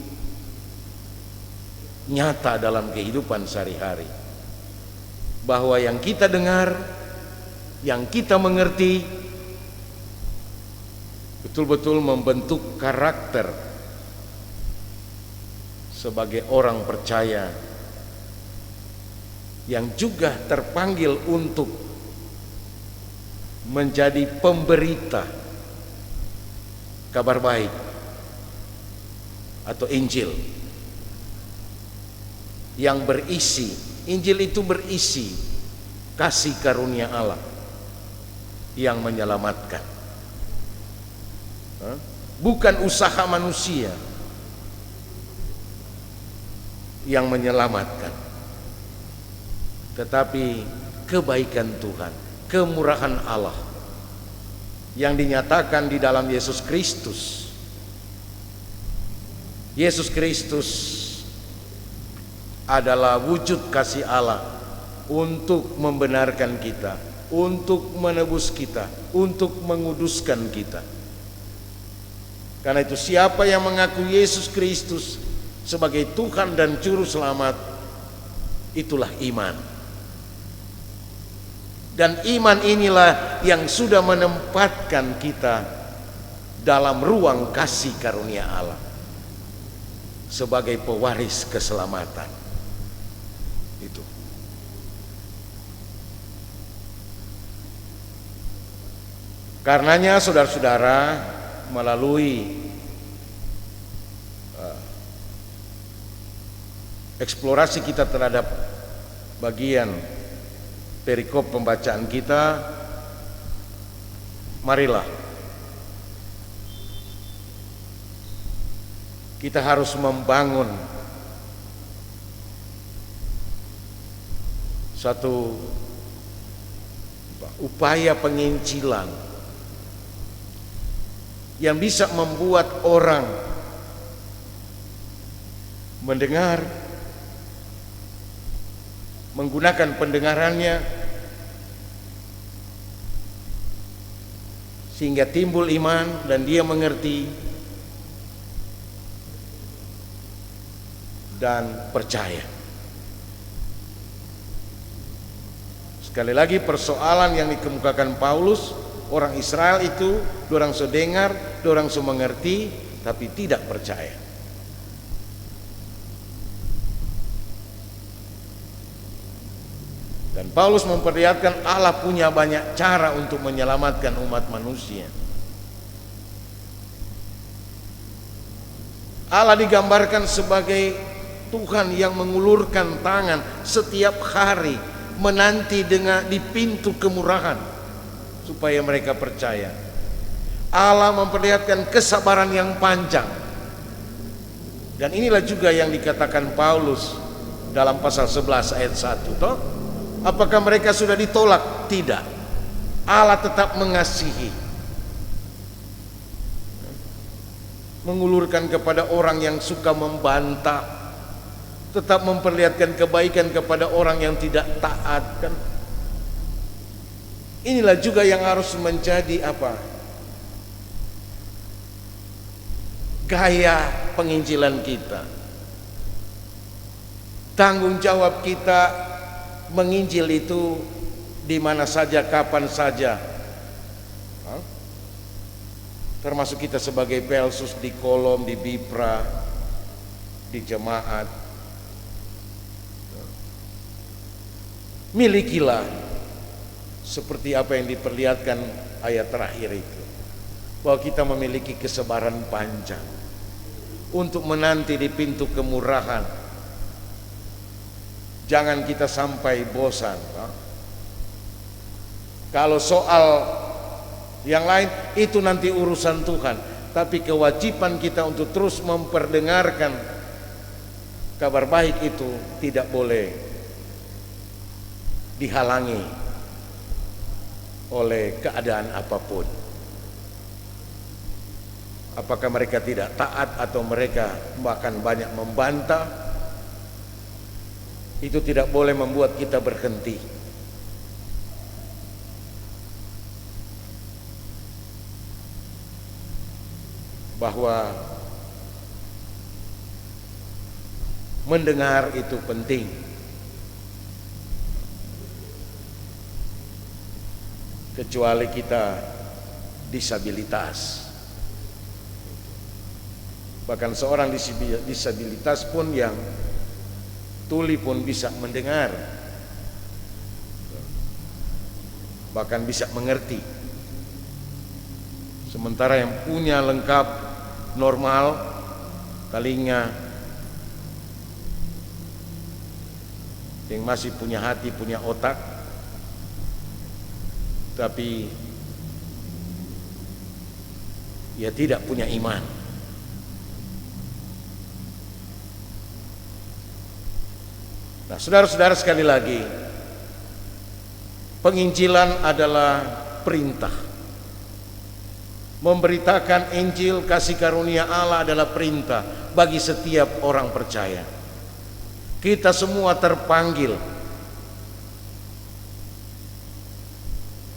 nyata dalam kehidupan sehari-hari, bahwa yang kita dengar, yang kita mengerti betul-betul membentuk karakter sebagai orang percaya yang juga terpanggil untuk menjadi pemberita kabar baik atau Injil yang berisi, Injil itu berisi kasih karunia Allah yang menyelamatkan, bukan usaha manusia yang menyelamatkan, tetapi kebaikan Tuhan, kemurahan Allah yang dinyatakan di dalam Yesus Kristus. Yesus Kristus adalah wujud kasih Allah untuk membenarkan kita, untuk menebus kita, untuk menguduskan kita. Karena itu siapa yang mengaku Yesus Kristus sebagai Tuhan dan Juru Selamat, itulah iman. Dan iman inilah yang sudah menempatkan kita dalam ruang kasih karunia Allah sebagai pewaris keselamatan. Itu. Karenanya saudara-saudara, melalui eksplorasi kita terhadap bagian perikop pembacaan kita, marilah kita harus membangun satu upaya penginjilan yang bisa membuat orang mendengar, menggunakan pendengarannya sehingga timbul iman dan dia mengerti dan percaya. Sekali lagi, persoalan yang dikemukakan Paulus, orang Israel itu dorang so dengar, dorang so mengerti, tapi tidak percaya. Dan Paulus memperlihatkan Allah punya banyak cara untuk menyelamatkan umat manusia. Allah digambarkan sebagai Tuhan yang mengulurkan tangan setiap hari, menanti di pintu kemurahan supaya mereka percaya. Allah memperlihatkan kesabaran yang panjang. Dan inilah juga yang dikatakan Paulus dalam pasal 11 ayat 1, toh? Apakah mereka sudah ditolak? Tidak. Allah tetap mengasihi, mengulurkan kepada orang yang suka membantah, tetap memperlihatkan kebaikan kepada orang yang tidak taat kan. Inilah juga yang harus menjadi gaya penginjilan kita. Tanggung jawab kita menginjil itu di mana saja, kapan saja. Termasuk kita sebagai Pelsus di Kolom, di Bipra, di jemaat. Milikilah seperti apa yang diperlihatkan ayat terakhir itu, bahwa kita memiliki kesabaran panjang untuk menanti di pintu kemurahan. Jangan kita sampai bosan. Kalau soal yang lain itu nanti urusan Tuhan, tapi kewajiban kita untuk terus memperdengarkan kabar baik itu tidak boleh dihalangi oleh keadaan apapun. Apakah mereka tidak taat atau mereka bahkan banyak membantah, itu tidak boleh membuat kita berhenti. Bahwa mendengar itu penting. Kecuali kita disabilitas. Bahkan seorang disabilitas pun yang tuli pun bisa mendengar, bahkan bisa mengerti. Sementara yang punya lengkap normal, telinga, yang masih punya hati, punya otak, tapi ia tidak punya iman. Nah, saudara-saudara, sekali lagi, penginjilan adalah perintah. Memberitakan Injil kasih karunia Allah adalah perintah bagi setiap orang percaya. Kita semua terpanggil.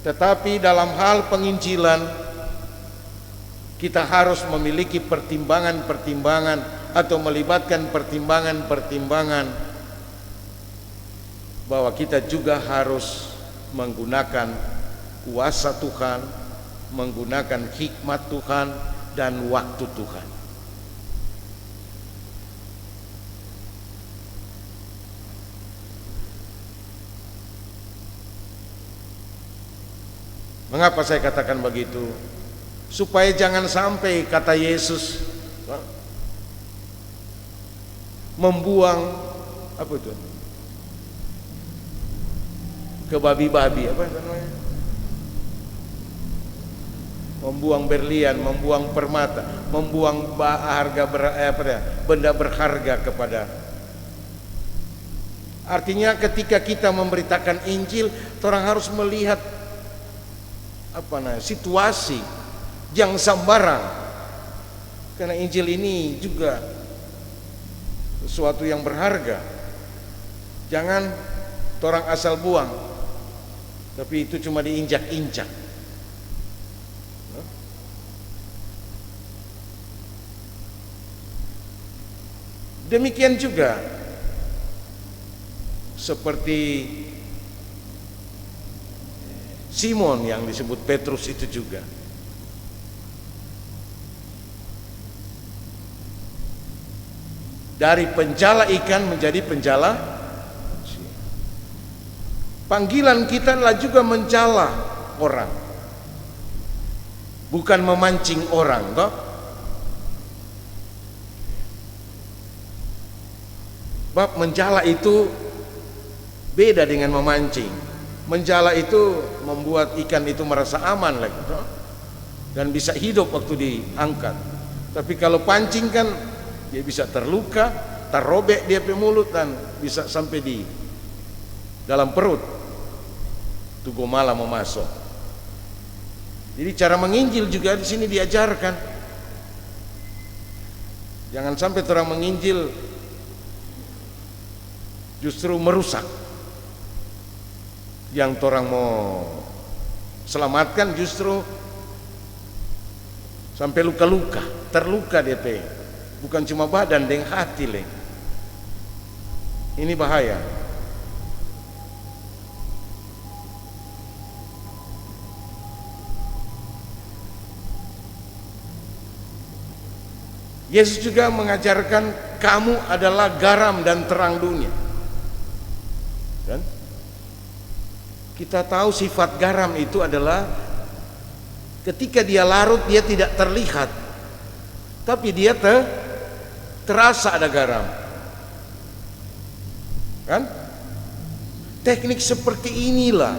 Tetapi dalam hal penginjilan kita harus memiliki pertimbangan-pertimbangan atau melibatkan pertimbangan-pertimbangan bahwa kita juga harus menggunakan kuasa Tuhan, menggunakan hikmat Tuhan dan waktu Tuhan. Mengapa saya katakan begitu? Supaya jangan sampai kata Yesus membuang ke babi-babi, membuang berlian, membuang permata, membuang benda berharga kepada. Artinya ketika kita memberitakan Injil, orang harus melihat situasi, jangan sembarang. Karena Injil ini juga sesuatu yang berharga. Jangan orang asal buang, tapi itu cuma diinjak-injak. Demikian juga seperti Simon yang disebut Petrus itu juga. Dari penjala ikan menjadi penjala. Panggilan kita adalah juga menjala orang, bukan memancing orang, toh. Bab menjala itu beda dengan memancing. Menjala itu membuat ikan itu merasa aman lagi, toh, dan bisa hidup waktu diangkat. Tapi kalau pancing kan dia bisa terluka, terrobek dia pe mulut dan bisa sampai di dalam perut. Tugu malam memasuk. Jadi cara menginjil juga di sini diajarkan. Jangan sampai orang menginjil justru merusak. Yang orang mau selamatkan justru sampai luka-luka, terluka dia teh. Bukan cuma badan, dengan hati le. Ini bahaya. Yesus juga mengajarkan kamu adalah garam dan terang dunia. Kan? Kita tahu sifat garam itu adalah ketika dia larut dia tidak terlihat, tapi dia terasa ada garam. Kan? Teknik seperti inilah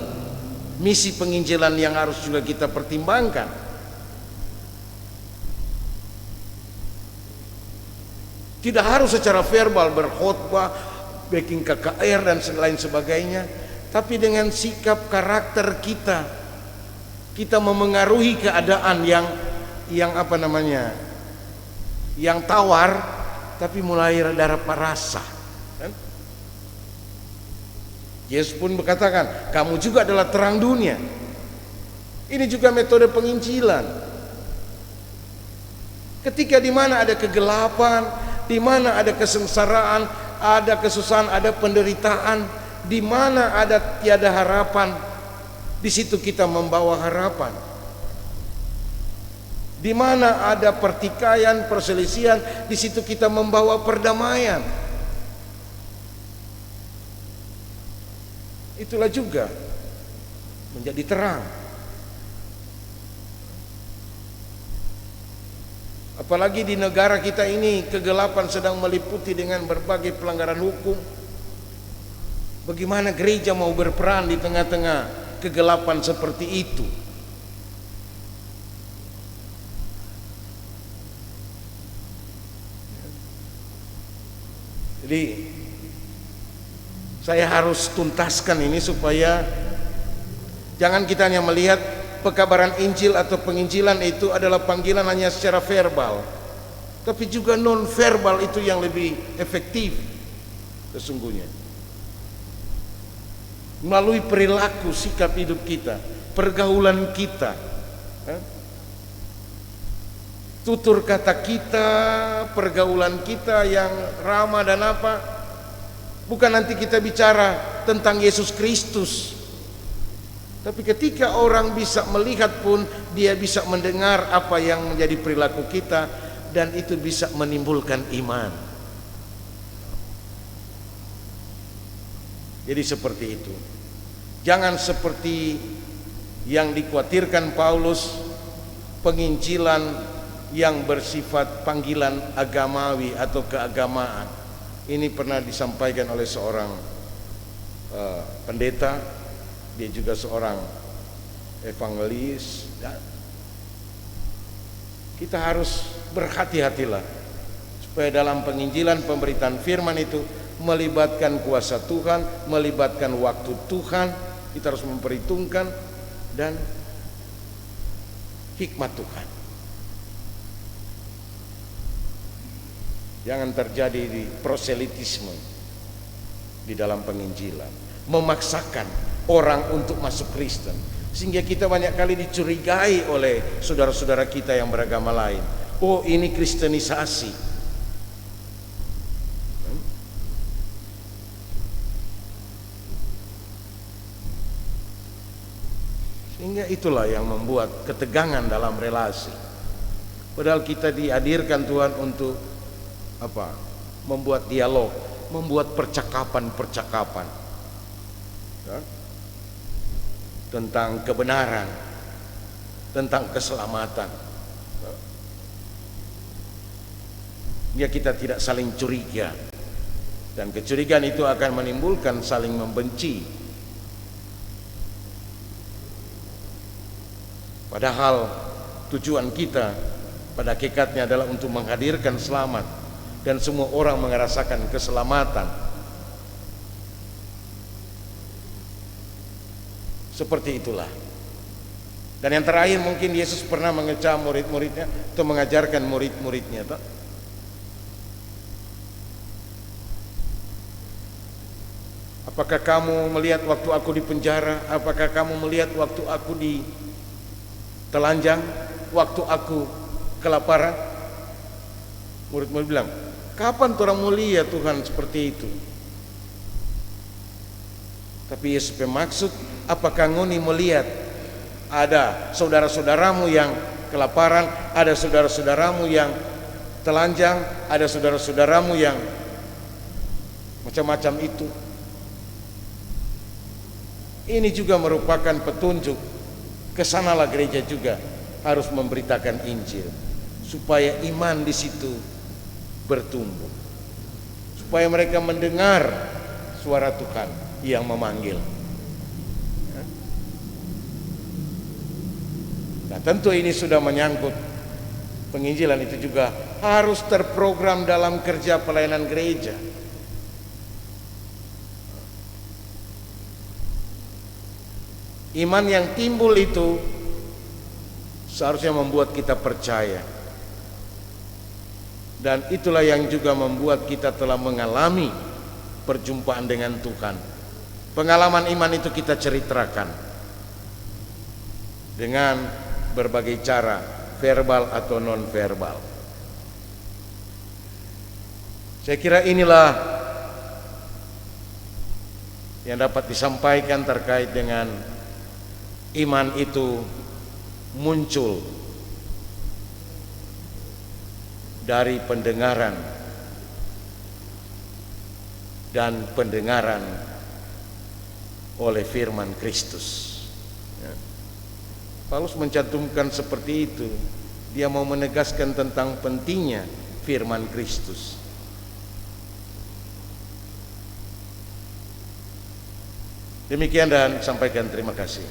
misi penginjilan yang harus juga kita pertimbangkan. Tidak harus secara verbal berkhotbah, bikin KKR dan lain sebagainya, tapi dengan sikap karakter kita, kita memengaruhi keadaan yang apa namanya, yang tawar, tapi mulai ada rasa. Kan? Yesus pun berkatakan, kamu juga adalah terang dunia. Ini juga metode penginjilan. Ketika di mana ada kegelapan, di mana ada kesengsaraan, ada kesusahan, ada penderitaan, di mana ada tiada harapan, di situ kita membawa harapan. Di mana ada pertikaian, perselisihan, di situ kita membawa perdamaian. Itulah juga menjadi terang. Apalagi di negara kita ini kegelapan sedang meliputi dengan berbagai pelanggaran hukum. Bagaimana gereja mau berperan di tengah-tengah kegelapan seperti itu? Jadi saya harus tuntaskan ini supaya jangan kita hanya melihat pekabaran Injil atau penginjilan itu adalah panggilan hanya secara verbal, tapi juga non verbal itu yang lebih efektif sesungguhnya. Melalui perilaku, sikap hidup kita, pergaulan kita, tutur kata kita, pergaulan kita yang ramah dan apa. Bukan nanti kita bicara tentang Yesus Kristus, tapi ketika orang bisa melihat pun dia bisa mendengar apa yang menjadi perilaku kita, dan itu bisa menimbulkan iman. Jadi seperti itu. Jangan seperti yang dikhawatirkan Paulus, penginjilan yang bersifat panggilan agamawi atau keagamaan. Ini pernah disampaikan oleh seorang pendeta, dia juga seorang evangelis. Kita harus berhati-hatilah supaya dalam penginjilan, pemberitaan firman itu melibatkan kuasa Tuhan, melibatkan waktu Tuhan. Kita harus memperhitungkan dan hikmat Tuhan. Jangan terjadi di proselitisme di dalam penginjilan, memaksakan orang untuk masuk Kristen, sehingga kita banyak kali dicurigai oleh saudara-saudara kita yang beragama lain. Oh, ini kristenisasi. Sehingga itulah yang membuat ketegangan dalam relasi. Padahal kita dihadirkan Tuhan untuk apa? Membuat dialog, membuat percakapan-percakapan ya? Tentang kebenaran, tentang keselamatan. Ya, kita tidak saling curiga, dan kecurigaan itu akan menimbulkan saling membenci. Padahal tujuan kita pada hakikatnya adalah untuk menghadirkan selamat dan semua orang merasakan keselamatan. Seperti itulah. Dan yang terakhir, mungkin Yesus pernah mengecam murid-muridnya atau mengajarkan murid-muridnya. Apakah kamu melihat waktu aku di penjara? Apakah kamu melihat waktu aku di telanjang? Waktu aku kelaparan? Murid-murid bilang, kapan orang mau lihat Tuhan seperti itu? Tapi Yesus bermaksud, apakah ngoni melihat ada saudara-saudaramu yang kelaparan, ada saudara-saudaramu yang telanjang, ada saudara-saudaramu yang macam-macam itu? Ini juga merupakan petunjuk, kesanalah gereja juga harus memberitakan Injil, supaya iman di situ bertumbuh, supaya mereka mendengar suara Tuhan yang memanggil. Nah, tentu ini sudah menyangkut penginjilan, itu juga harus terprogram dalam kerja pelayanan gereja. Iman yang timbul itu seharusnya membuat kita percaya. Dan itulah yang juga membuat kita telah mengalami perjumpaan dengan Tuhan. Pengalaman iman itu kita ceritakan dengan berbagai cara, verbal atau non-verbal. Saya kira inilah yang dapat disampaikan terkait dengan iman itu muncul dari pendengaran dan pendengaran oleh firman Kristus. Paulus mencantumkan seperti itu. Dia mau menegaskan tentang pentingnya firman Kristus. Demikian dan sampaikan terima kasih.